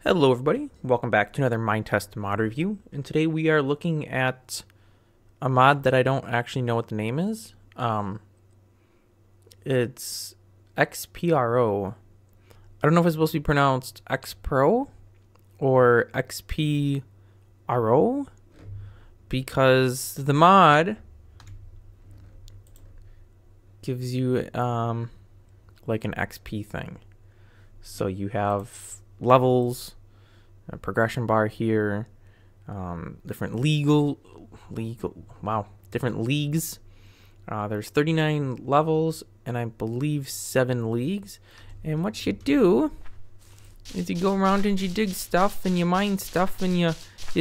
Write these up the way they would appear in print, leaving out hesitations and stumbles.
Hello everybody, welcome back to another Minetest mod review, and today we are looking at a mod that I don't actually know what the name is. It's XPro. I don't know if it's supposed to be pronounced XPro or XPro, because the mod gives you like an XP thing. So you have levels, a progression bar here, different different leagues. There's 39 levels and I believe 7 leagues. And what you do is you go around and you dig stuff and you mine stuff and you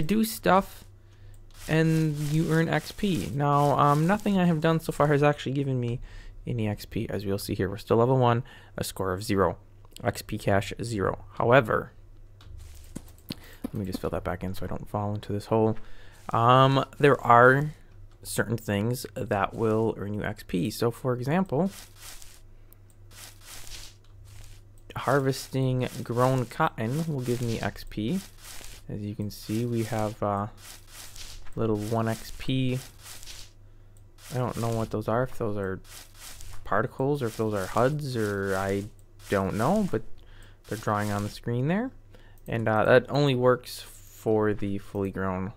do stuff and you earn XP. Now, nothing I have done so far has actually given me any XP. As we'll see here, we're still level 1, a score of 0. XP cash 0. However, let me just fill that back in so I don't fall into this hole. There are certain things that will earn you XP. So for example, harvesting grown cotton will give me XP. As you can see, we have little 1 XP. I don't know what those are, if those are particles or if those are HUDs, or I don't know, but they're drawing on the screen there. And that only works for the fully grown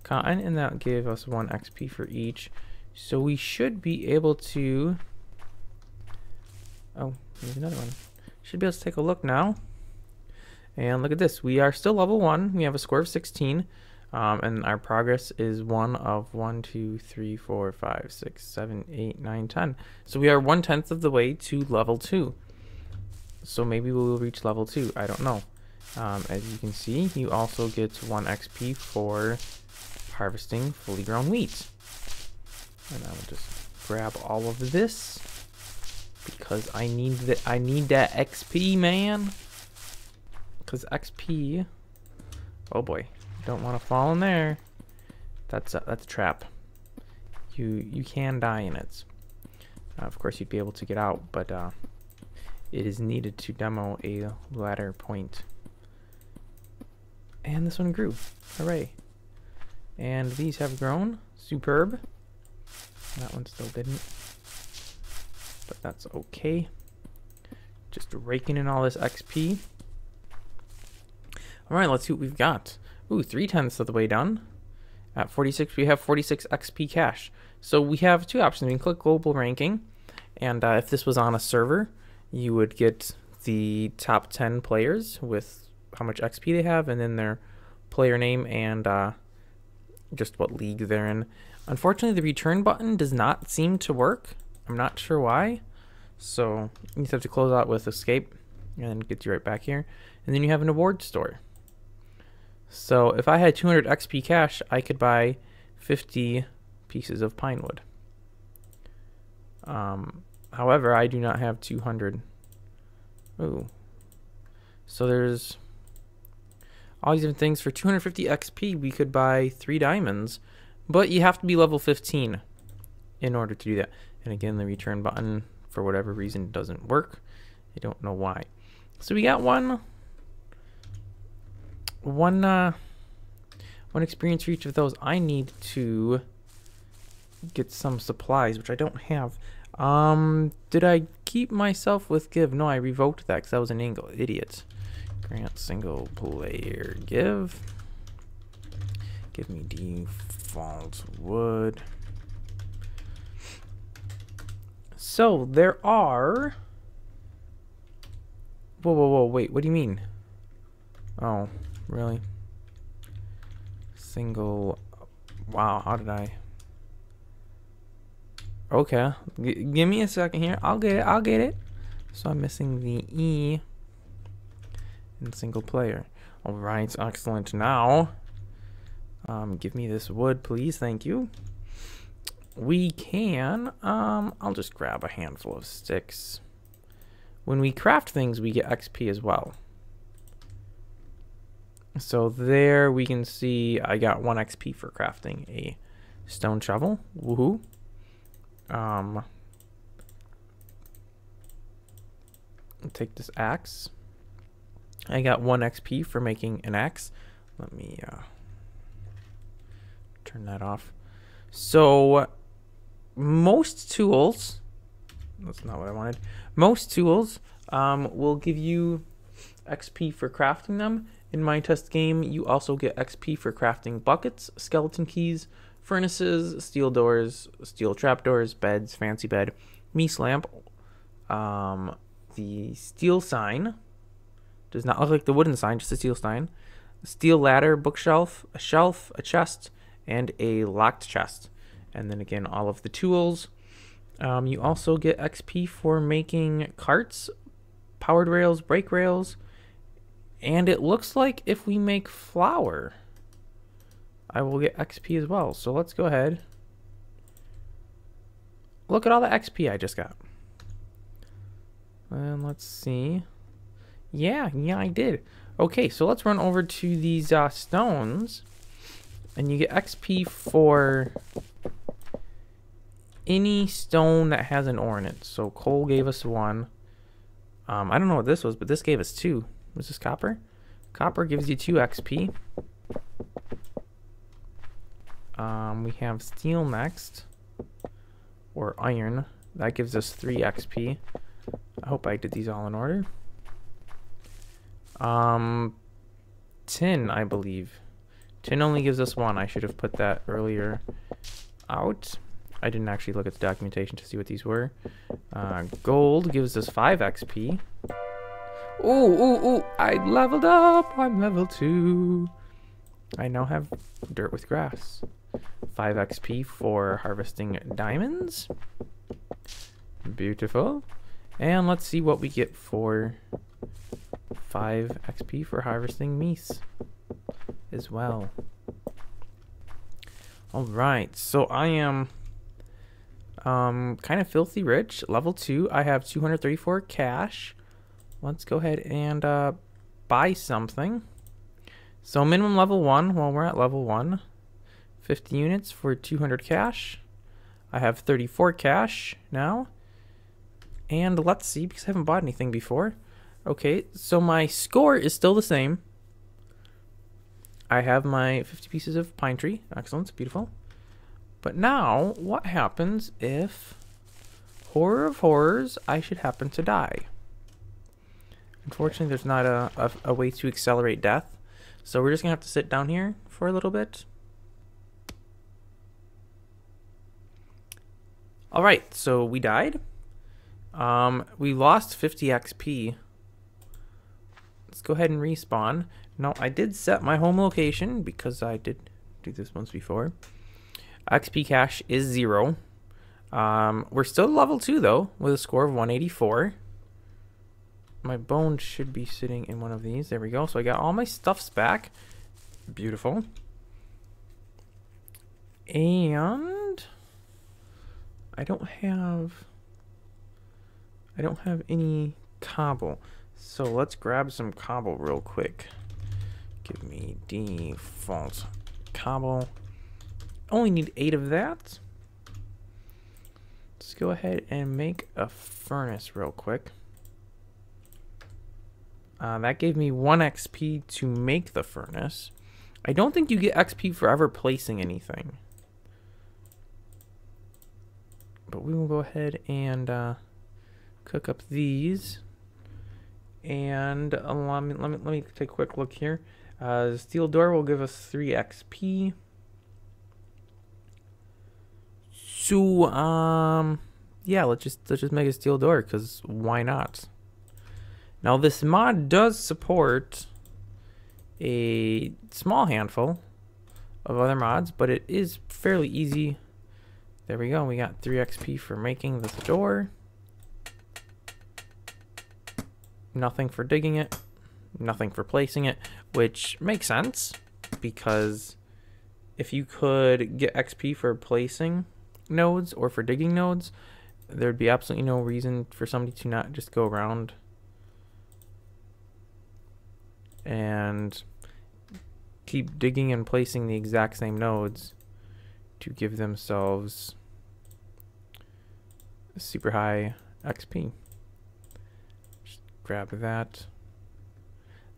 cotton, and that gave us 1 XP for each. So we should be able to... Oh, there's another one. Should be able to take a look now. And look at this. We are still level 1. We have a score of 16. And our progress is 1 of 1, 2, 3, 4, 5, 6, 7, 8, 9, 10. So we are 1/10 of the way to level 2. So maybe we will reach level 2. I don't know. As you can see, you also get 1 XP for harvesting fully grown wheat. And I will just grab all of this because I need that XP, man. Because XP, oh boy, don't want to fall in there. That's a trap. You can die in it. Of course, you'd be able to get out, but it is needed to demo a ladder point. And this one grew. Hooray. And these have grown. Superb. That one still didn't. But that's okay. Just raking in all this XP. Alright, let's see what we've got. Ooh, 3/10 of the way done. At 46, we have 46 XP cash. So we have 2 options. We can click global ranking. And if this was on a server, you would get the top 10 players with how much XP they have, and then their player name and just what league they're in. Unfortunately, the return button does not seem to work. I'm not sure why. So you just have to close out with escape and get you right back here. And then you have an award store. So if I had 200 XP cash, I could buy 50 pieces of pine wood. However, I do not have 200. Ooh. So there's all these different things. For 250 XP, we could buy 3 diamonds. But you have to be level 15 in order to do that. And again, the return button, for whatever reason, doesn't work. I don't know why. So we got one experience for each of those. I need to get some supplies, which I don't have. Did I keep myself with give? No, I revoked that because that was an angle. Idiot. Grant single player give. Give me default wood. So there are... Whoa, wait, what do you mean? Oh, really? Single... Wow, how did I... Okay, give me a second here. I'll get it. So I'm missing the E in single player. All right, excellent. Now, give me this wood, please. Thank you. We can, I'll just grab a handful of sticks. When we craft things, we get XP as well. So there we can see I got 1 XP for crafting a stone shovel. Woohoo. Take this axe. I got 1 XP for making an axe. Let me turn that off. So most tools, that's not what I wanted. Most tools will give you XP for crafting them. In Minetest game, you also get XP for crafting buckets, skeleton keys, furnaces, steel doors, steel trapdoors, beds, fancy bed, meat lamp. The steel sign does not look like the wooden sign, just a steel sign. Steel ladder, bookshelf, a shelf, a chest, and a locked chest. And then again, all of the tools. You also get XP for making carts, powered rails, brake rails, and it looks like if we make flour, I will get XP as well. So let's go ahead. Look at all the XP I just got. And let's see. Yeah, I did. Okay, so let's run over to these stones. And you get XP for any stone that has an ore in it. So coal gave us 1. I don't know what this was, but this gave us 2. Was this copper? Copper gives you 2 XP. We have steel next. Or iron. That gives us 3 XP. I hope I did these all in order. Tin, I believe. Tin only gives us 1. I should have put that earlier out. I didn't actually look at the documentation to see what these were. Gold gives us 5 XP. Ooh, I leveled up. I'm level 2. I now have dirt with grass. 5 XP for harvesting diamonds. Beautiful. And let's see what we get for 5 XP for harvesting meat as well. Alright, so I am kind of filthy rich. Level 2, I have 234 cash. Let's go ahead and buy something. So minimum level 1, well, we're at level 1. 50 units for 200 cash. I have 34 cash now. And let's see, because I haven't bought anything before. Okay, so my score is still the same. I have my 50 pieces of pine tree. Excellent, beautiful. But now, what happens if, horror of horrors, I should happen to die? Unfortunately, there's not a way to accelerate death. So we're just going to have to sit down here for a little bit. Alright, so we died. We lost 50 XP. Let's go ahead and respawn. No, I did set my home location because I did do this once before. XP cash is 0. We're still level 2 though, with a score of 184. My bone should be sitting in one of these. There we go. So I got all my stuffs back. Beautiful. And I don't have any cobble. So let's grab some cobble real quick. Give me default cobble. Only need 8 of that. Let's go ahead and make a furnace real quick. That gave me 1 XP to make the furnace. I don't think you get XP for ever placing anything. But we will go ahead and cook up these. And let me take a quick look here. The steel door will give us 3 XP. So yeah, let's just make a steel door, because why not? Now this mod does support a small handful of other mods, but it is fairly easy. There we go. We got 3 XP for making this door. Nothing for digging it. Nothing for placing it, which makes sense, because if you could get XP for placing nodes or for digging nodes, there'd be absolutely no reason for somebody to not just go around and keep digging and placing the exact same nodes to give themselves super high XP. Just grab that.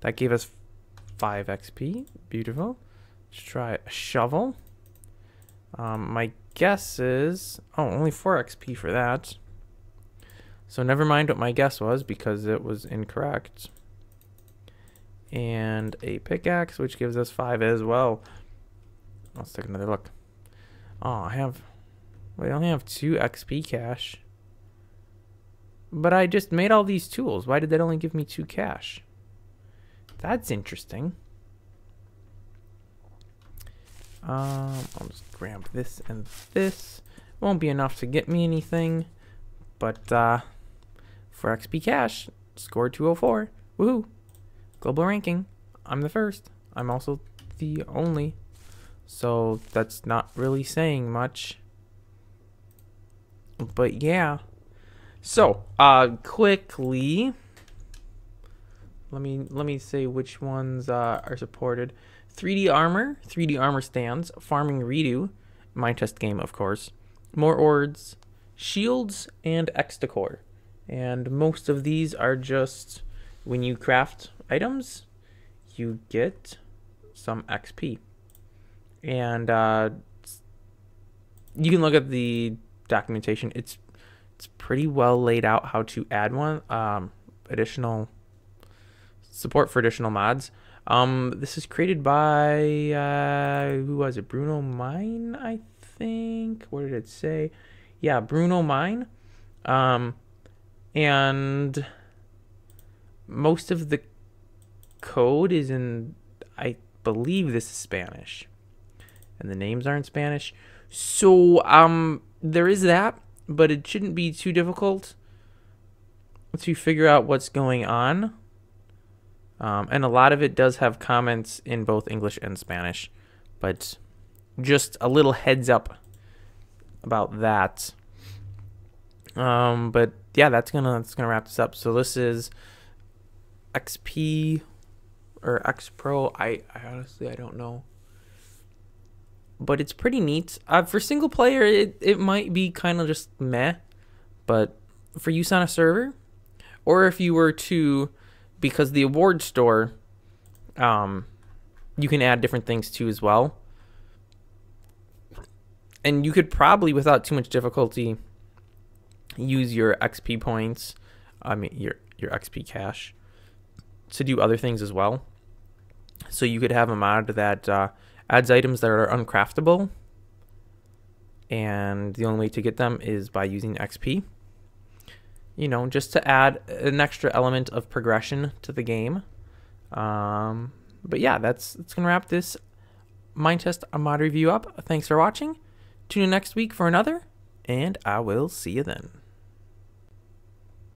That gave us 5 XP. Beautiful. Let's try a shovel. My guess is... Oh, only 4 XP for that. So never mind what my guess was because it was incorrect. And a pickaxe, which gives us 5 as well. Let's take another look. Oh, I only have 2 XP cash. But I just made all these tools. Why did that only give me 2 cash? That's interesting. I'll just grab this and this. Won't be enough to get me anything. But for XP cash, scored 204. Woohoo! Global ranking. I'm the first. I'm also the only. So that's not really saying much. But yeah. So, quickly, let me say which ones are supported. 3D armor stands, farming redo, Minetest game of course, more ords, shields, and X decor. And most of these are just when you craft items, you get some XP. And you can look at the documentation. It's pretty well laid out how to add one. Additional support for additional mods. This is created by who was it? Bruno Mine, I think. What did it say? Yeah, Bruno Mine. And most of the code is in, I believe this is Spanish, and the names are in Spanish. So there is that, but it shouldn't be too difficult to figure out what's going on. And a lot of it does have comments in both English and Spanish, but just a little heads up about that. But yeah, that's gonna wrap this up. So this is XP or XPro. I honestly I don't know, but it's pretty neat. For single player, it might be kind of just meh, but for use on a server, or if you were to, because the award store, you can add different things too as well, and you could probably without too much difficulty use your XP points, I mean your XP cash, to do other things as well. So you could have a mod that adds items that are uncraftable, and the only way to get them is by using XP. You know, just to add an extra element of progression to the game. But yeah, that's gonna wrap this Minetest mod review up. Thanks for watching. Tune in next week for another, and I will see you then.